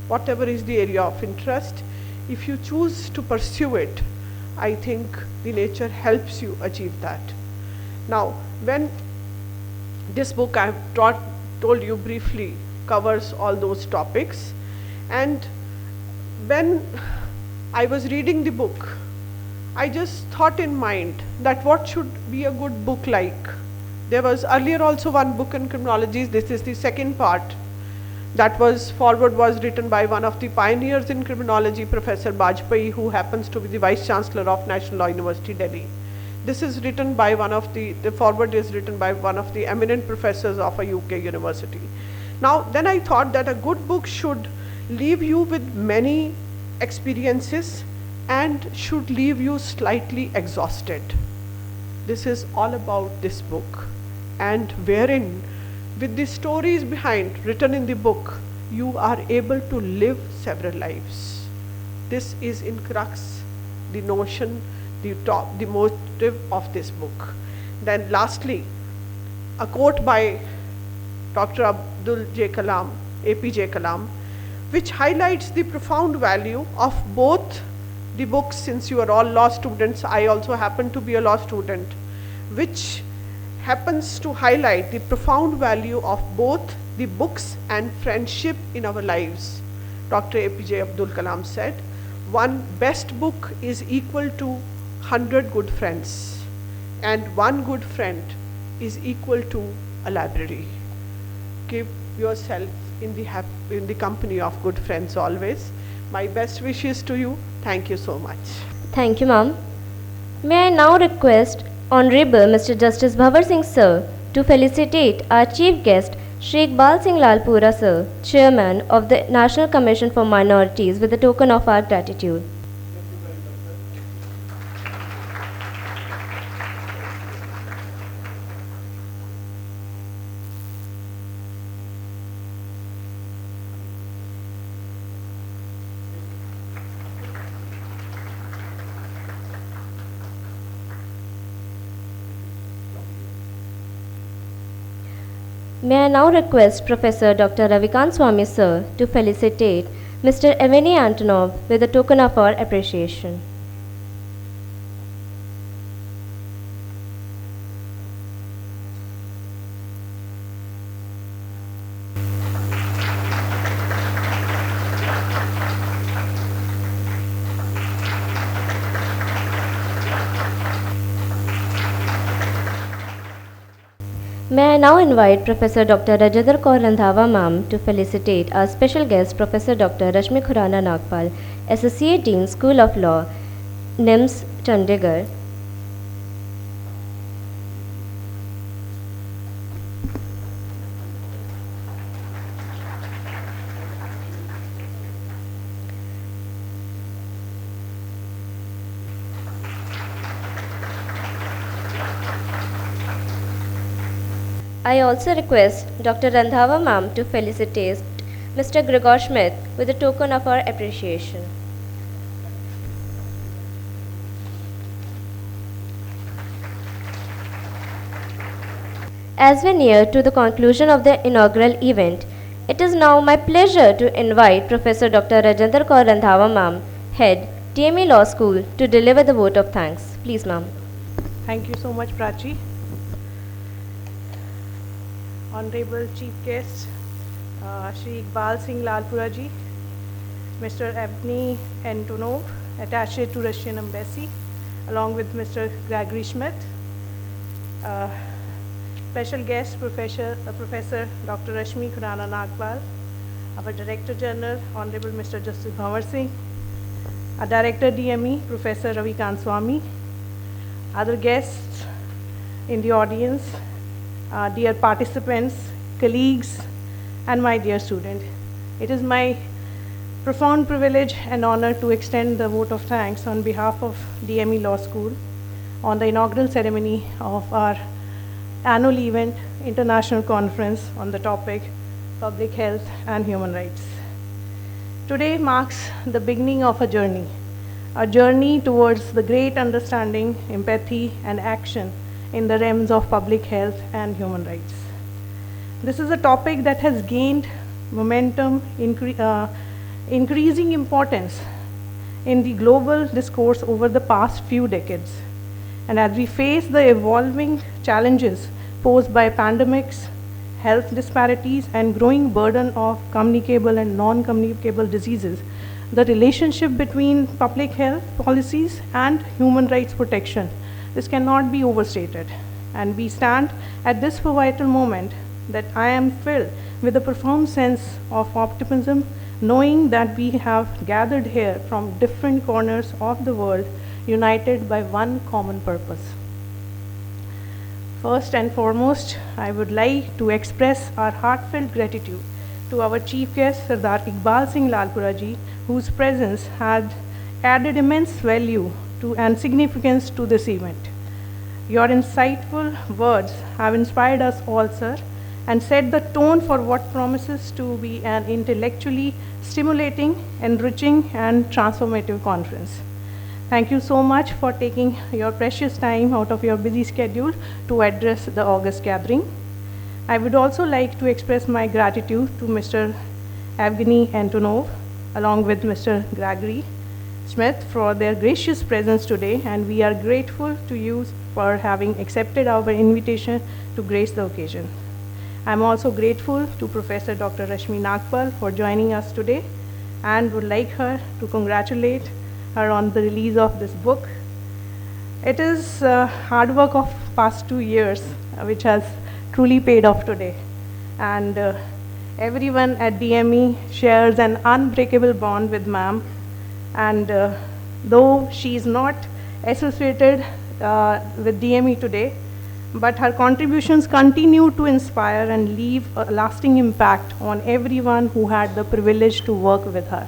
Whatever is the area of interest, if you choose to pursue it, I think the nature helps you achieve that. Now, when this book I have told you briefly covers all those topics, and when I was reading the book, I just thought in mind that what should be a good book like. There was earlier also one book in criminology, this is the second part. That was forward was written by one of the pioneers in criminology, Professor Bajpai, who happens to be the Vice Chancellor of National Law University, Delhi. This is written by one of the forward is written by one of the eminent professors of a UK university. Now, then I thought that a good book should leave you with many experiences and should leave you slightly exhausted. This is all about this book, and wherein with the stories behind written in the book, you are able to live several lives. This is in crux the notion, the motive of this book. Then lastly, a quote by Dr. APJ Kalam, which highlights the profound value of both the books. Since you are all law students, I also happen to be a law student, which happens to highlight the profound value of both the books and friendship in our lives. Dr. APJ Abdul Kalam said, one best book is equal to 100 good friends, and one good friend is equal to a library. Keep yourself in the company of good friends always. My best wishes to you. Thank you so much. Thank you, ma'am. May I now request Honorable Mr. Justice Bhavar Singh Sir to felicitate our chief guest Shri Iqbal Singh Lalpura Sir, Chairman of the National Commission for Minorities, with a token of our gratitude. May I now request Professor Dr. Ravikant Swamy Sir to felicitate Mr. Evgeny Antonov with a token of our appreciation. May I now invite Professor Dr. Rajendra Kaur Randhawa ma'am to felicitate our special guest Professor Dr. Rashmi Khurana Nagpal, Associate Dean, School of Law, NIMS, Chandigarh. I also request Dr. Randhawa ma'am to felicitate Mr. Gregor Schmidt with a token of our appreciation. As we near to the conclusion of the inaugural event, it is now my pleasure to invite Professor Dr. Rajendra Kaur Randhawa ma'am, Head, TME Law School, to deliver the vote of thanks. Please, ma'am. Thank you so much, Prachi. Honorable Chief Guest, Shri Iqbal Singh Lalpura ji, Mr. Evgeny Antonov, Attaché to Russian Embassy, along with Mr. Gregory Schmidt, special guest Professor Dr. Rashmi Khurana Nagpal, our Director General, Honorable Mr. Justice Bhavar Singh, our Director DME, Professor Ravikant Swamy, other guests in the audience, dear participants, colleagues, and my dear student. It is my profound privilege and honor to extend the vote of thanks on behalf of DME Law School on the inaugural ceremony of our annual event, International Conference on the topic Public Health and Human Rights. Today marks the beginning of a journey towards the great understanding, empathy, and action in the realms of public health and human rights. This is a topic that has gained momentum, increasing importance in the global discourse over the past few decades. And as we face the evolving challenges posed by pandemics, health disparities, and growing burden of communicable and non-communicable diseases, the relationship between public health policies and human rights protection, this cannot be overstated. And we stand at this pivotal moment that I am filled with a profound sense of optimism, knowing that we have gathered here from different corners of the world, united by one common purpose. First and foremost, I would like to express our heartfelt gratitude to our chief guest, Sardar Iqbal Singh Lalpura ji, whose presence had added immense value to and significance to this event. Your insightful words have inspired us all, sir, and set the tone for what promises to be an intellectually stimulating, enriching, and transformative conference. Thank you so much for taking your precious time out of your busy schedule to address the August gathering. I would also like to express my gratitude to Mr. Evgeny Antonov, along with Mr. Gregory Smith, for their gracious presence today, and we are grateful to you for having accepted our invitation to grace the occasion. I'm also grateful to Professor Dr. Rashmi Nagpal for joining us today, and would like her to congratulate her on the release of this book. It is hard work of past 2 years, which has truly paid off today. And everyone at DME shares an unbreakable bond with ma'am. And though she is not associated with DME today, but her contributions continue to inspire and leave a lasting impact on everyone who had the privilege to work with her.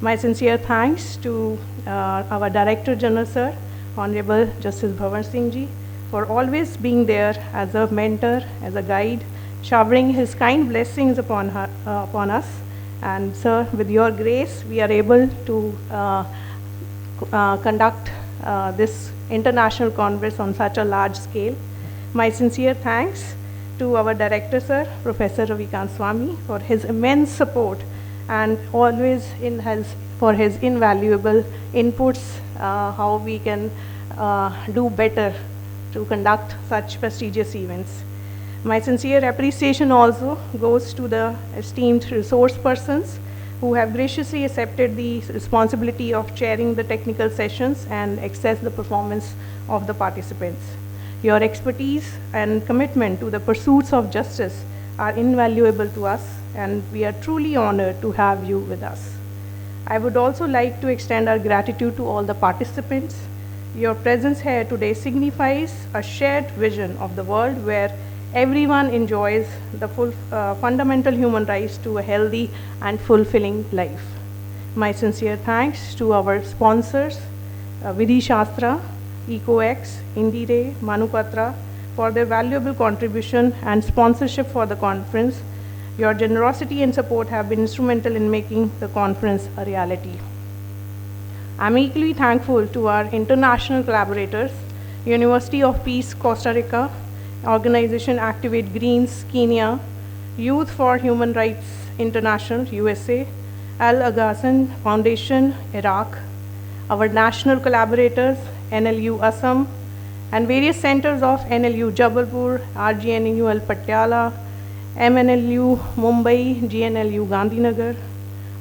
My sincere thanks to our Director General, Sir, Honorable Justice Bhavan Singh Ji, for always being there as a mentor, as a guide, showering his kind blessings upon us. And sir, with your grace, we are able to conduct this international congress on such a large scale. My sincere thanks to our Director, Sir, Professor Ravikant Swami, for his immense support and always for his invaluable inputs, how we can do better to conduct such prestigious events. My sincere appreciation also goes to the esteemed resource persons who have graciously accepted the responsibility of chairing the technical sessions and assess the performance of the participants. Your expertise and commitment to the pursuits of justice are invaluable to us, and we are truly honored to have you with us. I would also like to extend our gratitude to all the participants. Your presence here today signifies a shared vision of the world where everyone enjoys the fundamental human rights to a healthy and fulfilling life. My sincere thanks to our sponsors, Vidhi Shastra, EcoX, Indire, Manupatra, for their valuable contribution and sponsorship for the conference. Your generosity and support have been instrumental in making the conference a reality. I'm equally thankful to our international collaborators, University of Peace, Costa Rica, Organization Activate Greens, Kenya, Youth for Human Rights International, USA, Al Aghasan Foundation, Iraq, our national collaborators, NLU Assam, and various centers of NLU Jabalpur, RGNU Al Patiala, MNLU Mumbai, GNLU Gandhinagar.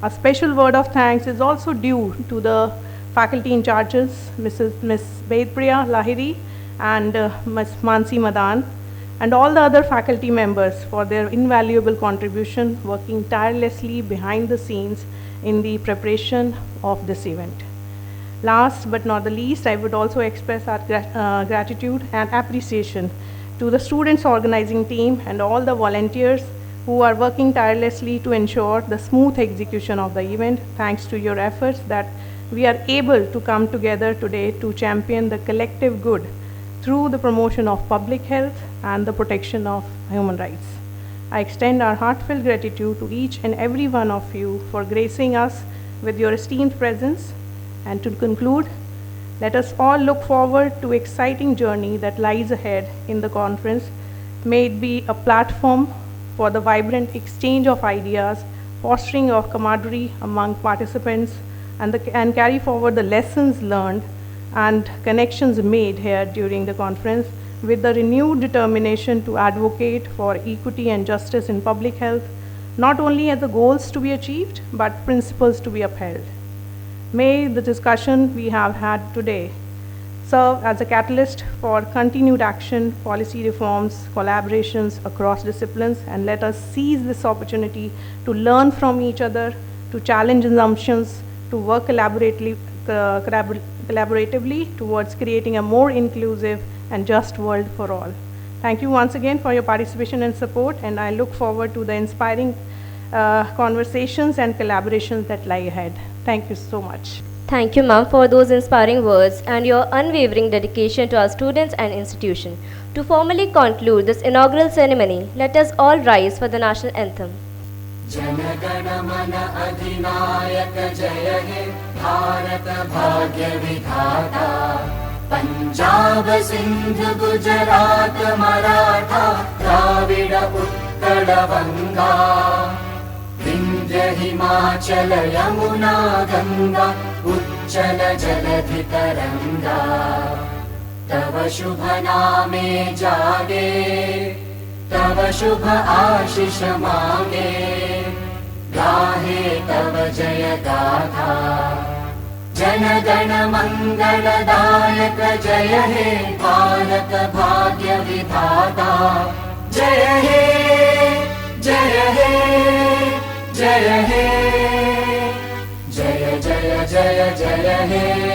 A special word of thanks is also due to the faculty in charges, Ms. Bedpriya Lahiri and Ms. Mansi Madan, and all the other faculty members for their invaluable contribution, working tirelessly behind the scenes in the preparation of this event. Last but not the least, I would also express our gratitude and appreciation to the students' organizing team and all the volunteers who are working tirelessly to ensure the smooth execution of the event. Thanks to your efforts that we are able to come together today to champion the collective good through the promotion of public health and the protection of human rights. I extend our heartfelt gratitude to each and every one of you for gracing us with your esteemed presence. And to conclude, let us all look forward to exciting journey that lies ahead in the conference. May it be a platform for the vibrant exchange of ideas, fostering of camaraderie among participants, and carry forward the lessons learned and connections made here during the conference with the renewed determination to advocate for equity and justice in public health, not only as the goals to be achieved, but principles to be upheld. May the discussion we have had today serve as a catalyst for continued action, policy reforms, collaborations across disciplines, and let us seize this opportunity to learn from each other, to challenge assumptions, to work collaboratively towards creating a more inclusive and just world for all. Thank you once again for your participation and support, and I look forward to the inspiring conversations and collaborations that lie ahead. Thank you so much. Thank you, ma'am, for those inspiring words and your unwavering dedication to our students and institution. To formally conclude this inaugural ceremony, let us all rise for the national anthem. जनगण मन अधिनायक जय हे भारत भाग्य विधाता पंजाब सिंध गुजरात मराठा द्राविड उत्कल बंगा विंध्य हिमाचल यमुना गंगा उच्चल जलधि तरंगा तव शुभ नामे जागे तव शुभ आशीष मांगे गाहे तव जय गाथा जन गण मंगलदायक जय हे भारत भाग्य विधाता जय हे जय हे जय हे जय जय जय जय हे